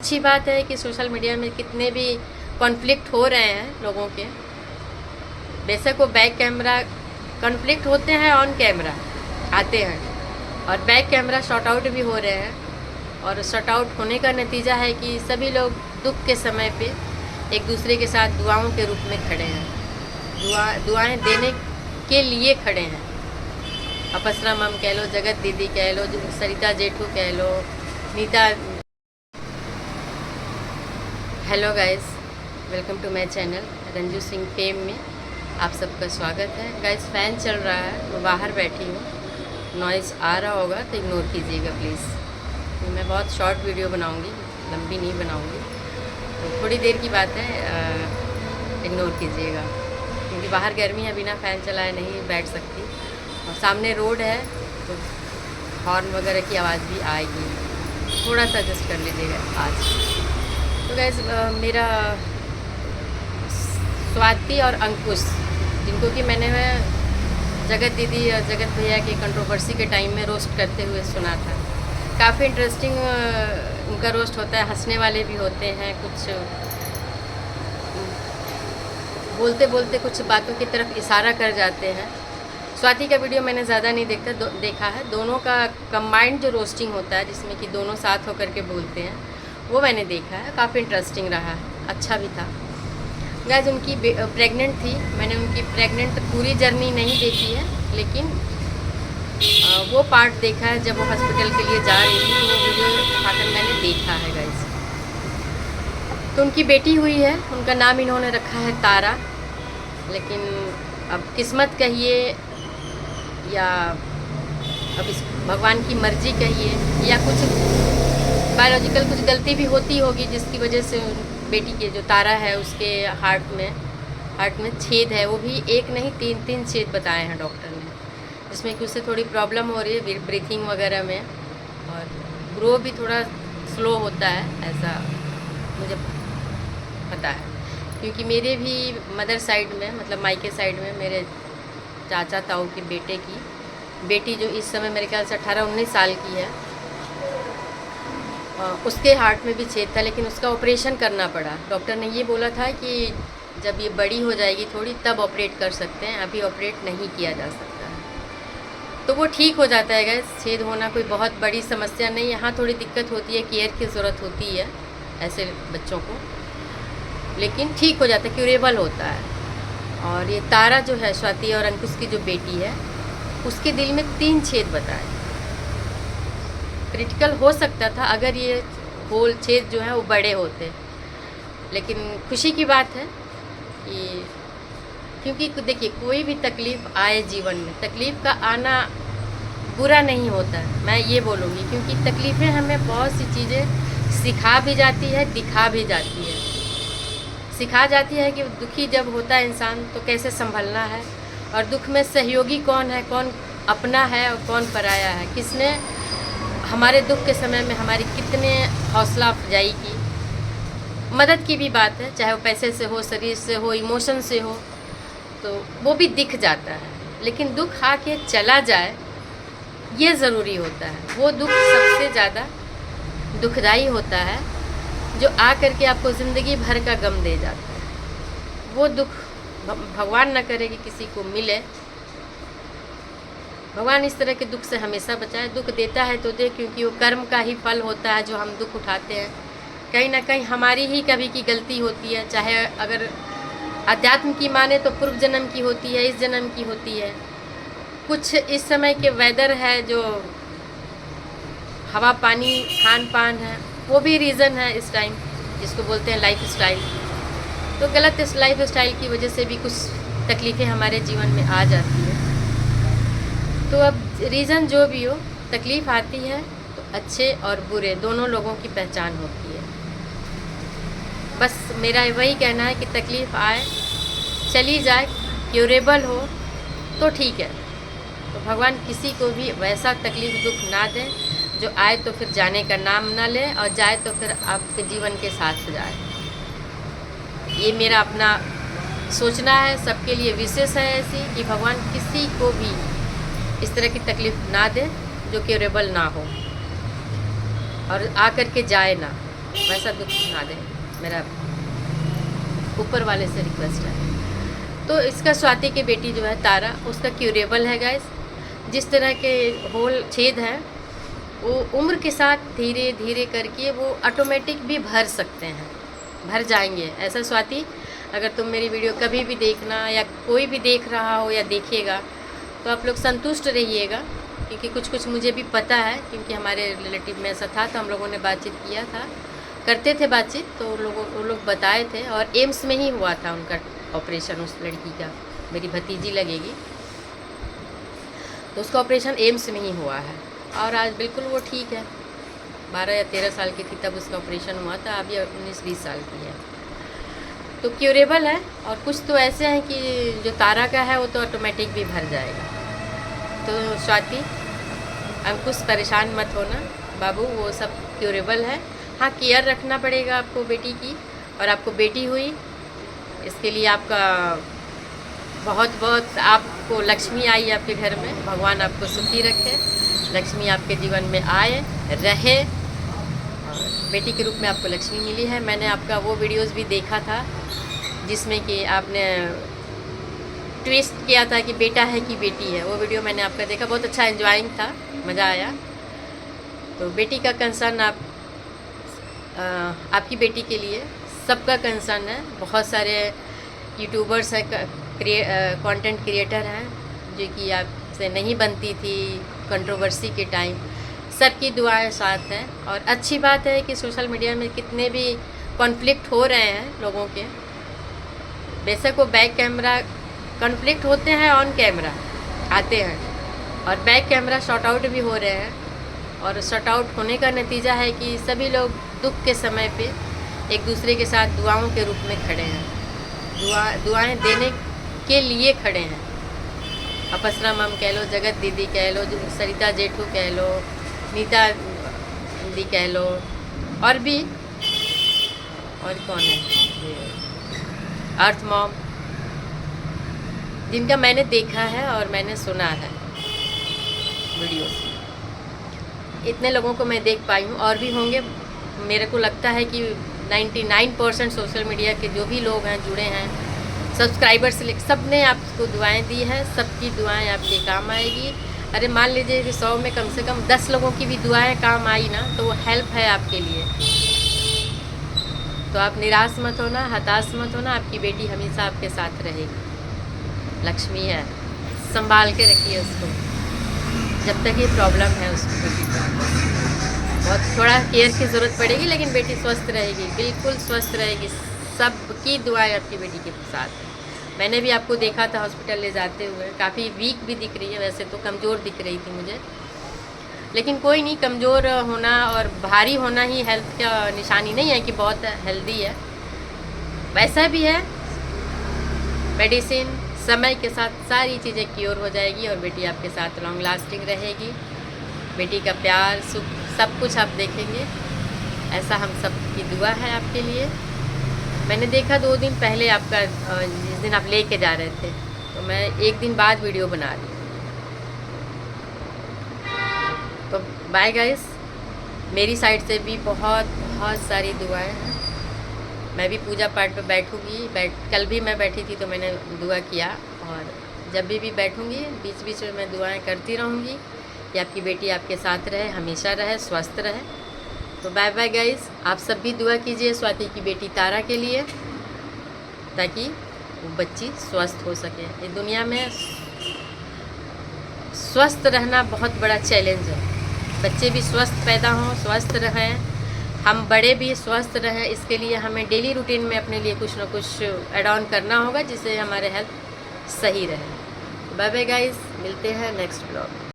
अच्छी बात है कि सोशल मीडिया में कितने भी कॉन्फ्लिक्ट हो रहे हैं लोगों के, बेशक वो बैक कैमरा कॉन्फ्लिक्ट होते हैं, ऑन कैमरा आते हैं और बैक कैमरा शॉर्ट आउट भी हो रहे हैं। और शॉर्ट आउट होने का नतीजा है कि सभी लोग दुख के समय पे एक दूसरे के साथ दुआओं के रूप में खड़े हैं, दुआएं देने के लिए खड़े हैं। अपसरा मम कह लो, जगत दीदी कह लो, सरिता जेठू कह लो, Neeta. Hello guys, welcome to my channel Ranju Singh fame में आप सबका स्वागत है। गाइस फ़ैन चल रहा है, मैं बाहर बैठी हूँ, नॉइज़ आ रहा होगा तो इग्नोर कीजिएगा प्लीज़। मैं बहुत शॉर्ट वीडियो बनाऊँगी, लंबी नहीं बनाऊँगी, तो थोड़ी देर की बात है, इग्नोर कीजिएगा क्योंकि बाहर गर्मी है, बिना फ़ैन चलाए नहीं बैठ सकती और सामने रोड है तो हॉर्न वगैरह की आवाज़ भी आएगी, थोड़ा सा एडजस्ट कर लीजिएगा आज। तो गैस मेरा स्वाति और अंकुश, जिनको कि मैंने जगत दीदी और जगत भैया की कंट्रोवर्सी के टाइम में रोस्ट करते हुए सुना था। काफ़ी इंटरेस्टिंग उनका रोस्ट होता है, हंसने वाले भी होते हैं, कुछ बोलते बोलते कुछ बातों की तरफ इशारा कर जाते हैं। स्वाति का वीडियो मैंने ज़्यादा नहीं देखा है, दोनों का कंबाइंड जो रोस्टिंग होता है जिसमें कि दोनों साथ होकर के बोलते हैं, वो मैंने देखा है, काफ़ी इंटरेस्टिंग रहा है, अच्छा भी था। गाइस उनकी प्रेग्नेंट थी, मैंने उनकी प्रेग्नेंट पूरी जर्नी नहीं देखी है, लेकिन वो पार्ट देखा है जब वो हॉस्पिटल के लिए जा रही थी, वो वीडियो उठाकर मैंने देखा है गाइस। तो उनकी बेटी हुई है, उनका नाम इन्होंने रखा है तारा, लेकिन अब किस्मत कहिए या अब इस भगवान की मर्जी कहिए या कुछ बायोलॉजिकल कुछ गलती भी होती होगी जिसकी वजह से बेटी के जो तारा है उसके हार्ट में छेद है, वो भी एक नहीं तीन छेद बताए हैं डॉक्टर ने, जिसमें कि उससे थोड़ी प्रॉब्लम हो रही है ब्रीथिंग वगैरह में और ग्रो भी थोड़ा स्लो होता है, ऐसा मुझे पता है। क्योंकि मेरे भी मदर साइड में, मतलब मायके साइड में, मेरे चाचा ताऊ के बेटे की बेटी जो इस समय मेरे ख्याल से 18-19 साल की है, उसके हार्ट में भी छेद था, लेकिन उसका ऑपरेशन करना पड़ा। डॉक्टर ने ये बोला था कि जब ये बड़ी हो जाएगी थोड़ी तब ऑपरेट कर सकते हैं, अभी ऑपरेट नहीं किया जा सकता है। तो वो ठीक हो जाता है गैस, छेद होना कोई बहुत बड़ी समस्या नहीं। यहाँ थोड़ी दिक्कत होती है, केयर की ज़रूरत होती है ऐसे बच्चों को, लेकिन ठीक हो जाता है, क्यूरेबल होता है। और ये तारा जो है, स्वाति और अंकुश की जो बेटी है, उसके दिल में 3 छेद बताए। क्रिटिकल हो सकता था अगर ये होल छेद जो है वो बड़े होते, लेकिन खुशी की बात है कि क्योंकि देखिए कोई भी तकलीफ़ आए जीवन में, तकलीफ़ का आना बुरा नहीं होता है, मैं ये बोलूँगी, क्योंकि तकलीफ़ें हमें बहुत सी चीज़ें सिखा भी जाती है, दिखा भी जाती है। सिखा जाती है कि दुखी जब होता है इंसान तो कैसे संभलना है, और दुख में सहयोगी कौन है, कौन अपना है और कौन पराया है, किसने हमारे दुख के समय में हमारी कितने हौसला अफजाई की, मदद की भी बात है, चाहे वो पैसे से हो, शरीर से हो, इमोशन से हो, तो वो भी दिख जाता है। लेकिन दुख आके चला जाए ये ज़रूरी होता है, वो दुख सबसे ज़्यादा दुखदाई होता है, जो आ करके आपको ज़िंदगी भर का गम दे जाता है। वो दुख भगवान न करे कि किसी को मिले, भगवान इस तरह के दुख से हमेशा बचाए। दुख देता है तो दे, क्योंकि वो कर्म का ही फल होता है जो हम दुख उठाते हैं। कहीं ना कहीं हमारी ही कभी की गलती होती है, चाहे अगर अध्यात्म की माने तो पूर्व जन्म की होती है, इस जन्म की होती है। कुछ इस समय के वेदर है, जो हवा पानी खान पान है, वो भी रीज़न है इस टाइम, जिसको बोलते हैं लाइफ स्टाइल। तो गलत इस लाइफ स्टाइल की वजह से भी कुछ तकलीफ़ें हमारे जीवन में आ जाती है। तो अब रीज़न जो भी हो, तकलीफ़ आती है तो अच्छे और बुरे दोनों लोगों की पहचान होती है। बस मेरा वही कहना है कि तकलीफ़ आए, चली जाए, क्यूरेबल हो तो ठीक है। तो भगवान किसी को भी वैसा तकलीफ़ दुख ना दें जो आए तो फिर जाने का नाम ना ले, और जाए तो फिर आपके जीवन के साथ जाए। ये मेरा अपना सोचना है, सबके लिए विशेष है ऐसी कि भगवान किसी को भी इस तरह की तकलीफ़ ना दे जो क्यूरेबल ना हो और आ कर के जाए ना। वैसा दुख ना दे, मेरा ऊपर वाले से रिक्वेस्ट है। तो इसका स्वाति की बेटी जो है तारा, उसका क्यूरेबल है गाइस। जिस तरह के होल छेद हैं वो उम्र के साथ धीरे धीरे करके वो ऑटोमेटिक भी भर सकते हैं, भर जाएंगे। ऐसा स्वाति, अगर तुम मेरी वीडियो कभी भी देखना या कोई भी देख रहा हो या देखेगा तो आप लोग संतुष्ट रहिएगा, क्योंकि कुछ कुछ मुझे भी पता है, क्योंकि हमारे रिलेटिव में ऐसा था तो हम लोगों ने बातचीत किया था, करते थे बातचीत, तो वो लोग बताए थे। और एम्स में ही हुआ था उनका ऑपरेशन, उस लड़की का, मेरी भतीजी लगेगी, तो उसका ऑपरेशन एम्स में ही हुआ है। और आज बिल्कुल वो ठीक है। 12 या 13 साल की थी तब उसका ऑपरेशन हुआ था, अभी 19-20 साल की है, तो क्यूरेबल है। और कुछ तो ऐसे हैं कि जो तारा का है वो तो ऑटोमेटिक भी भर जाएगा। तो स्वाति, अंकुश, परेशान मत होना बाबू, वो सब क्यूरेबल है। हाँ, केयर रखना पड़ेगा आपको बेटी की, और आपको बेटी हुई इसके लिए आपका बहुत बहुत, आपको लक्ष्मी आई आपके घर में, भगवान आपको सुखी रखे, लक्ष्मी आपके जीवन में आए रहे, और बेटी के रूप में आपको लक्ष्मी मिली है। मैंने आपका वो वीडियोस भी देखा था जिसमें कि आपने ट्विस्ट किया था कि बेटा है कि बेटी है, वो वीडियो मैंने आपका देखा, बहुत अच्छा एंजॉइंग था, मज़ा आया। तो बेटी का कंसर्न आपकी बेटी के लिए सबका कंसर्न है। बहुत सारे यूट्यूबर्स हैं, कंटेंट क्रिएटर हैं जो कि आपसे नहीं बनती थी कंट्रोवर्सी के टाइम, सबकी दुआएं साथ हैं। और अच्छी बात है कि सोशल मीडिया में कितने भी कॉन्फ्लिक्ट हो रहे हैं लोगों के, बेशक वो बैक कैमरा कॉन्फ्लिक्ट होते हैं, ऑन कैमरा आते हैं, और बैक कैमरा शॉर्ट आउट भी हो रहे हैं। और शॉर्ट आउट होने का नतीजा है कि सभी लोग दुख के समय पे एक दूसरे के साथ दुआओं के रूप में खड़े हैं, दुआएं देने के लिए खड़े हैं। अपसरा मम कह लो, जगत दीदी कह लो, सरिता जेठू कह लो, नीता दी कह लो, और भी, और कौन है, अर्थ मॉम, जिनका मैंने देखा है और मैंने सुना है वीडियोस। इतने लोगों को मैं देख पाई हूँ, और भी होंगे। मेरे को लगता है कि 99% सोशल मीडिया के जो भी लोग हैं, जुड़े हैं, सब्सक्राइबर्स, सब ने आपको दुआएं दी हैं, सबकी दुआएं आपके काम आएगी। अरे मान लीजिए कि 100 में कम से कम 10 लोगों की भी दुआएं काम आई ना, तो वो हेल्प है आपके लिए। तो आप निराश मत होना, हताश मत होना, आपकी बेटी हमेशा आपके साथ रहेगी, लक्ष्मी है, संभाल के रखिए उसको, जब तक ये प्रॉब्लम है उसको बहुत थोड़ा केयर की ज़रूरत पड़ेगी, लेकिन बेटी स्वस्थ रहेगी, बिल्कुल स्वस्थ रहेगी। सबकी दुआएं आपकी बेटी के साथ है। मैंने भी आपको देखा था हॉस्पिटल ले जाते हुए, काफ़ी वीक भी दिख रही है, वैसे तो कमज़ोर दिख रही थी मुझे, लेकिन कोई नहीं, कमज़ोर होना और भारी होना ही हेल्थ का निशानी नहीं है कि बहुत हेल्दी है, वैसा भी है। मेडिसिन, समय के साथ सारी चीज़ें क्योर हो जाएगी और बेटी आपके साथ लॉन्ग लास्टिंग रहेगी। बेटी का प्यार, सुख, सब कुछ आप देखेंगे, ऐसा हम सब की दुआ है आपके लिए। मैंने देखा 2 दिन पहले आपका, जिस दिन आप लेके जा रहे थे, तो मैं 1 दिन बाद वीडियो बना ली। तो बाय गाइस, मेरी साइड से भी बहुत बहुत सारी दुआएं हैं। मैं भी पूजा पाठ पे बैठूंगी, कल भी मैं बैठी थी तो मैंने दुआ किया, और जब भी बैठूंगी बीच बीच में मैं दुआएं करती रहूंगी कि आपकी बेटी आपके साथ रहे, हमेशा रहे, स्वस्थ रहे। तो बाय बाय गाइस, आप सब भी दुआ कीजिए स्वाति की बेटी तारा के लिए, ताकि वो बच्ची स्वस्थ हो सके। ये दुनिया में स्वस्थ रहना बहुत बड़ा चैलेंज है। बच्चे भी स्वस्थ पैदा हों, स्वस्थ रहें, हम बड़े भी स्वस्थ रहें, इसके लिए हमें डेली रूटीन में अपने लिए कुछ ना कुछ ऐड ऑन करना होगा, जिससे हमारे हेल्थ सही रहे। बाय बाय गाइस, मिलते हैं नेक्स्ट ब्लॉग।